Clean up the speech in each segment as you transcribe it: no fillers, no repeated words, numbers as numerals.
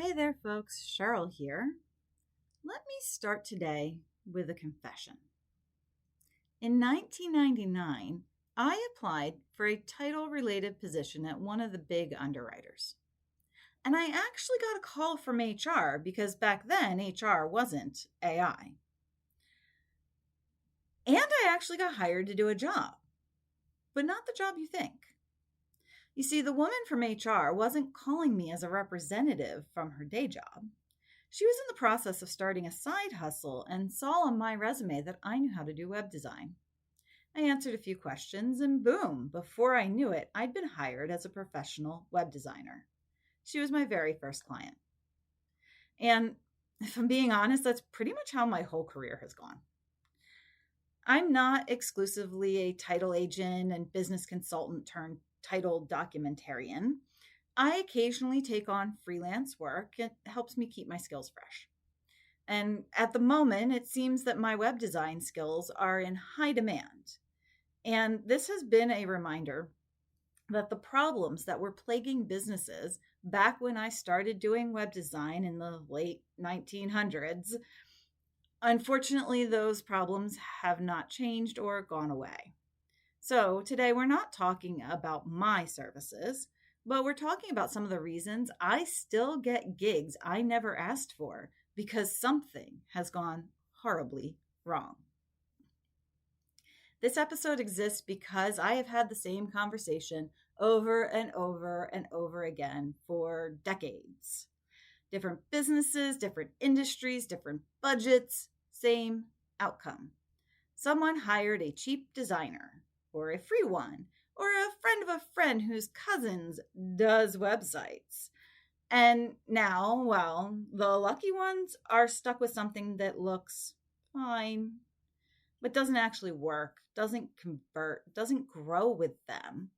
Hey there, folks. Cheryl here. Let me start today with a confession. In 1999, I applied for a title related position at one of the big underwriters. And I actually got a call from HR because back then HR wasn't AI. And I actually got hired to do a job, but not the job you think. You see, the woman from HR wasn't calling me as a representative from her day job. She was in the process of starting a side hustle and saw on my resume that I knew how to do web design. I answered a few questions and boom, before I knew it, I'd been hired as a professional web designer. She was my very first client. And if I'm being honest, that's pretty much how my whole career has gone. I'm not exclusively a title agent and business consultant turned title documentarian. I occasionally take on freelance work. It helps me keep my skills fresh. And at the moment, it seems that my web design skills are in high demand. And this has been a reminder that the problems that were plaguing businesses back when I started doing web design in the late 1900s, unfortunately, those problems have not changed or gone away. So today we're not talking about my services, but we're talking about some of the reasons I still get gigs I never asked for because something has gone horribly wrong. This episode exists because I have had the same conversation over and over and over again for decades. Different businesses, different industries, different budgets, same outcome. Someone hired a cheap designer or a free one or a friend of a friend whose cousins does websites. And now, well, the lucky ones are stuck with something that looks fine, but doesn't actually work, doesn't convert, doesn't grow with them.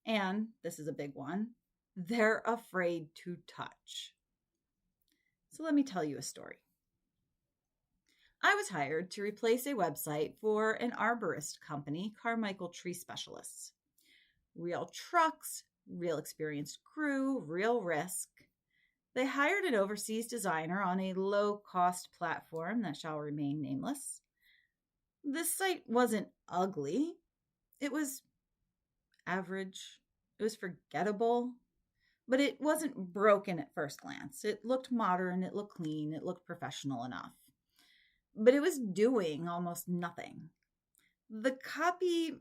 And this is a big one, they're afraid to touch. So let me tell you a story. I was hired to replace a website for an arborist company, Carmichael Tree Specialists. Real trucks, real experienced crew, real risk. They hired an overseas designer on a low-cost platform that shall remain nameless. This site wasn't ugly. It was average. It was forgettable. But it wasn't broken at first glance. It looked modern, it looked clean, it looked professional enough. But it was doing almost nothing. The copy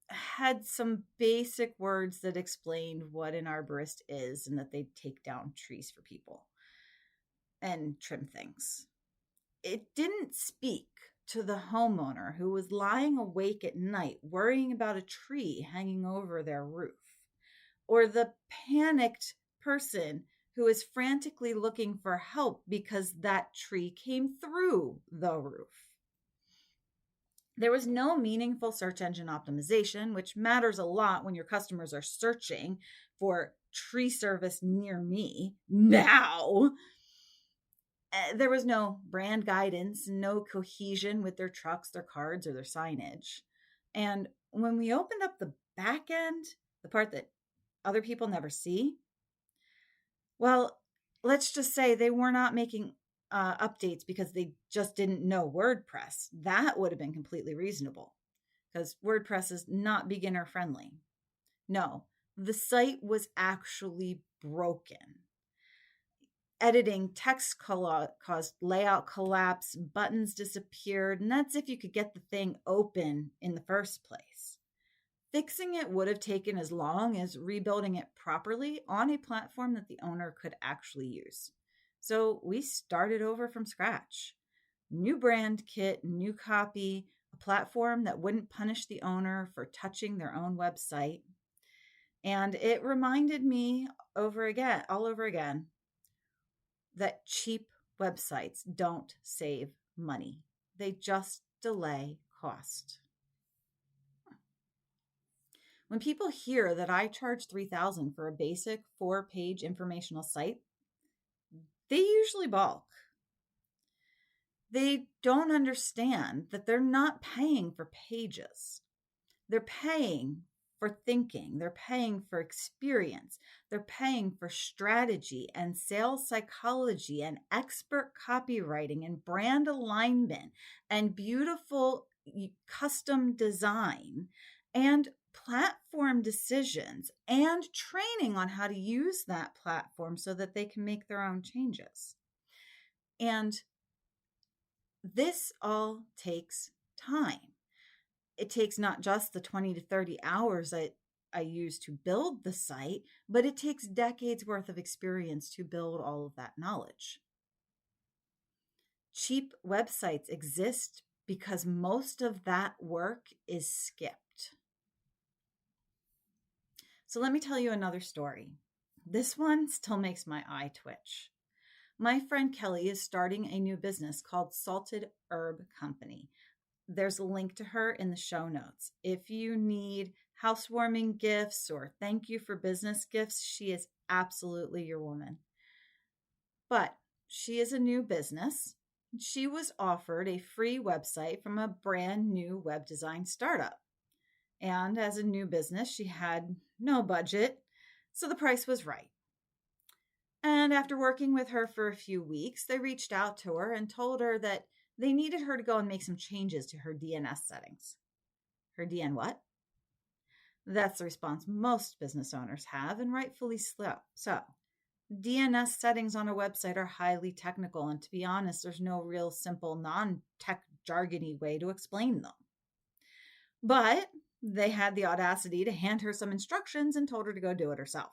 had some basic words that explained what an arborist is and that they take down trees for people and trim things. It didn't speak to the homeowner who was lying awake at night worrying about a tree hanging over their roof, or the panicked person who is frantically looking for help because that tree came through the roof. There was no meaningful search engine optimization, which matters a lot when your customers are searching for tree service near me now. There was no brand guidance, no cohesion with their trucks, their cards, or their signage. And when we opened up the back end, the part that other people never see, well, let's just say they were not making updates because they just didn't know WordPress. That would have been completely reasonable because WordPress is not beginner friendly. No, the site was actually broken. Editing text caused layout collapse, buttons disappeared, and that's if you could get the thing open in the first place. Fixing it would have taken as long as rebuilding it properly on a platform that the owner could actually use. So we started over from scratch. New brand kit, new copy, a platform that wouldn't punish the owner for touching their own website. And it reminded me all over again, that cheap websites don't save money. They just delay cost. When people hear that I charge $3,000 for a basic 4-page informational site, they usually balk. They don't understand that they're not paying for pages. They're paying for thinking, they're paying for experience, they're paying for strategy and sales psychology and expert copywriting and brand alignment and beautiful custom design and platform decisions and training on how to use that platform so that they can make their own changes. And this all takes time. It takes not just the 20 to 30 hours that I use to build the site, but it takes decades worth of experience to build all of that knowledge. Cheap websites exist because most of that work is skipped. So let me tell you another story. This one still makes my eye twitch. My friend Kelly is starting a new business called Salted Herb Company. There's a link to her in the show notes. If you need housewarming gifts or thank you for business gifts, she is absolutely your woman. But she is a new business. She was offered a free website from a brand new web design startup. And as a new business, she had no budget, so the price was right. And after working with her for a few weeks, they reached out to her and told her that they needed her to go and make some changes to her DNS settings. Her DN what? That's the response most business owners have, and rightfully so. DNS settings on a website are highly technical, and to be honest, there's no real simple non-tech jargony way to explain them. But they had the audacity to hand her some instructions and told her to go do it herself.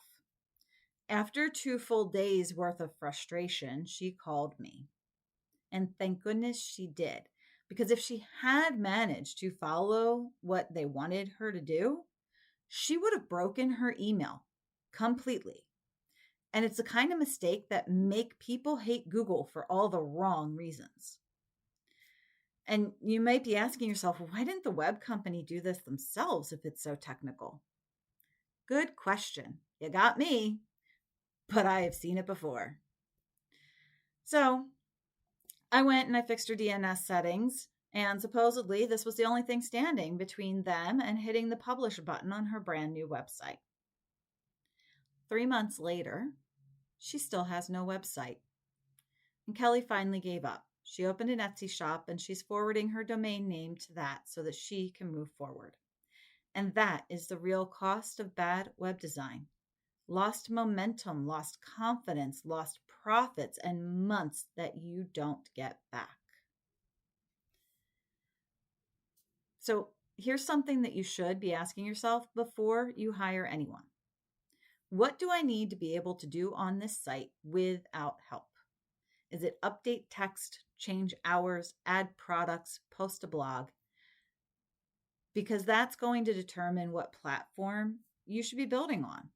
After 2 full days worth of frustration, she called me. And thank goodness she did, because if she had managed to follow what they wanted her to do, she would have broken her email completely. And it's the kind of mistake that make people hate Google for all the wrong reasons. And you might be asking yourself, why didn't the web company do this themselves if it's so technical? Good question. You got me, but I have seen it before. So I went and I fixed her DNS settings, and supposedly this was the only thing standing between them and hitting the publish button on her brand new website. 3 months later, she still has no website. And Kelly finally gave up. She opened an Etsy shop and she's forwarding her domain name to that so that she can move forward. And that is the real cost of bad web design. Lost momentum, lost confidence, lost profits, and months that you don't get back. So here's something that you should be asking yourself before you hire anyone. What do I need to be able to do on this site without help? Is it update text, change hours, add products, post a blog? Because that's going to determine what platform you should be building on.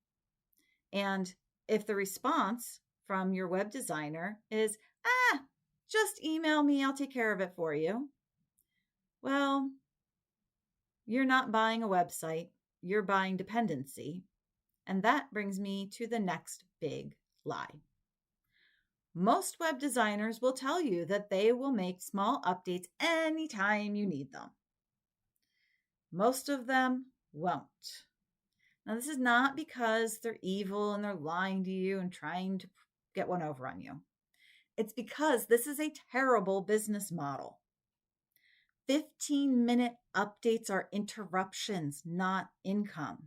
And if the response from your web designer is, just email me, I'll take care of it for you. Well, you're not buying a website, you're buying dependency. And that brings me to the next big lie. Most web designers will tell you that they will make small updates anytime you need them. Most of them won't. Now, this is not because they're evil and they're lying to you and trying to get one over on you. It's because this is a terrible business model. 15-minute updates are interruptions, not income.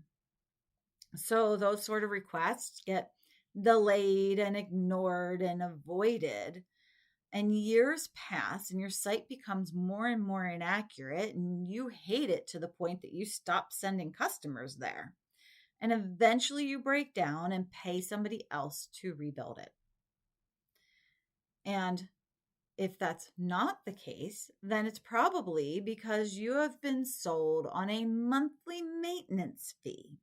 So those sort of requests get delayed and ignored and avoided. And years pass and your site becomes more and more inaccurate and you hate it to the point that you stop sending customers there. And eventually you break down and pay somebody else to rebuild it. And if that's not the case, then it's probably because you have been sold on a monthly maintenance fee,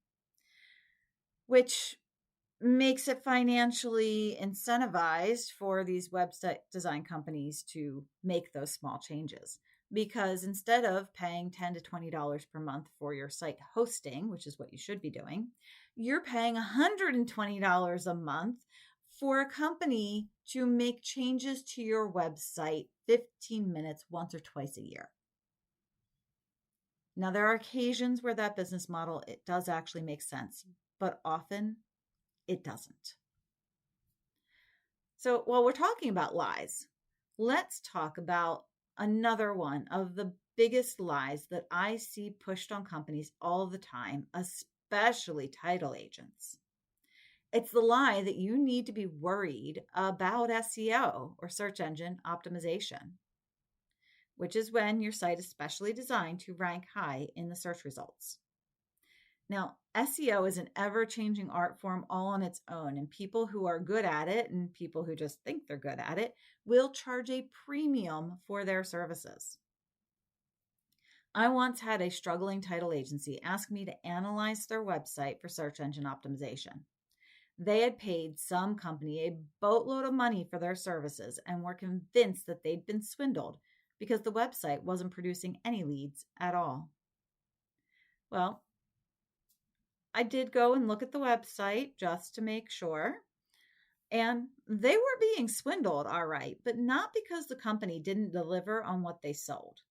which makes it financially incentivized for these website design companies to make those small changes. Because instead of paying $10 to $20 per month for your site hosting, which is what you should be doing, you're paying $120 a month for a company to make changes to your website 15 minutes once or twice a year. Now, there are occasions where that business model, it does actually make sense, but often it doesn't. So while we're talking about lies, let's talk about another one of the biggest lies that I see pushed on companies all the time, especially title agents. It's the lie that you need to be worried about SEO or search engine optimization, which is when your site is specially designed to rank high in the search results. Now, SEO is an ever changing art form all on its own, and people who are good at it and people who just think they're good at it will charge a premium for their services. I once had a struggling title agency ask me to analyze their website for search engine optimization. They had paid some company a boatload of money for their services and were convinced that they'd been swindled because the website wasn't producing any leads at all. Well, I did go and look at the website just to make sure. And they were being swindled, all right, but not because the company didn't deliver on what they sold,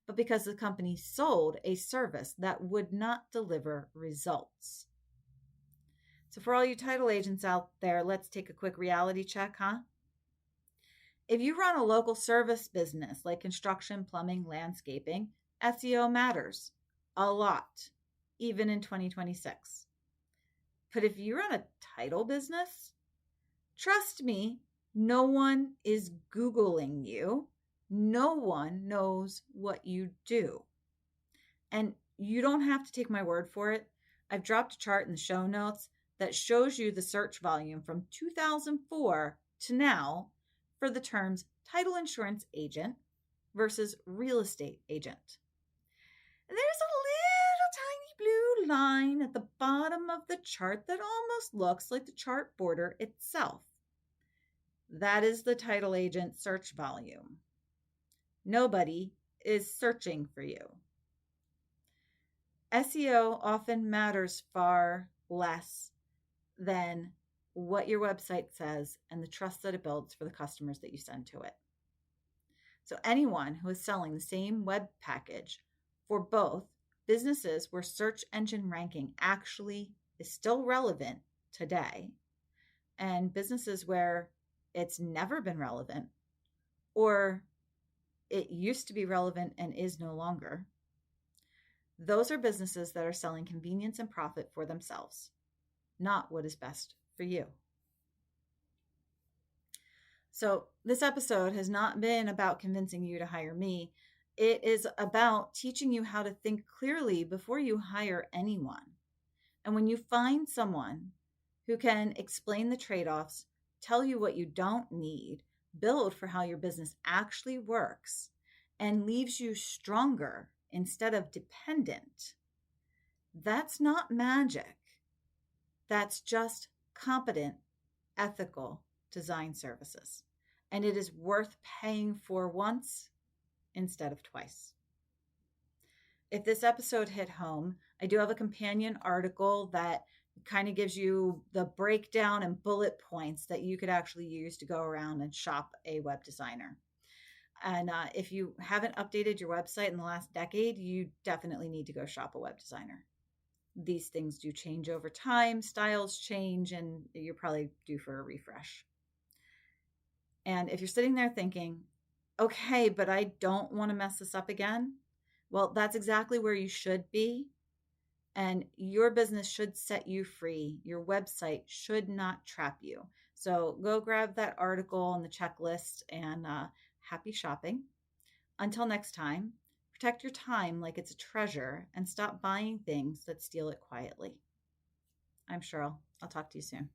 but because the company sold a service that would not deliver results. So for all you title agents out there, let's take a quick reality check, huh? If you run a local service business like construction, plumbing, landscaping, SEO matters a lot, even in 2026. But if you run a title business, trust me, no one is Googling you. No one knows what you do. And you don't have to take my word for it. I've dropped a chart in the show notes that shows you the search volume from 2004 to now for the terms title insurance agent versus real estate agent. And there's a little tiny blue line at the bottom of the chart that almost looks like the chart border itself. That is the title agent search volume. Nobody is searching for you. SEO often matters far less than what your website says and the trust that it builds for the customers that you send to it. So anyone who is selling the same web package for both businesses where search engine ranking actually is still relevant today, and businesses where it's never been relevant, or it used to be relevant and is no longer, those are businesses that are selling convenience and profit for themselves, not what is best for you. So this episode has not been about convincing you to hire me. It is about teaching you how to think clearly before you hire anyone. And when you find someone who can explain the trade-offs, tell you what you don't need, build for how your business actually works, and leaves you stronger instead of dependent, that's not magic. That's just competent, ethical design services. And it is worth paying for once instead of twice. If this episode hit home, I do have a companion article that kind of gives you the breakdown and bullet points that you could actually use to go around and shop a web designer. And if you haven't updated your website in the last decade, you definitely need to go shop a web designer. These things do change over time, styles change, and you're probably due for a refresh. And if you're sitting there thinking, okay, but I don't want to mess this up again, well, that's exactly where you should be. And your business should set you free. Your website should not trap you. So go grab that article and the checklist, and happy shopping. Until next time, protect your time like it's a treasure and stop buying things that steal it quietly. I'm Cheryl. I'll talk to you soon.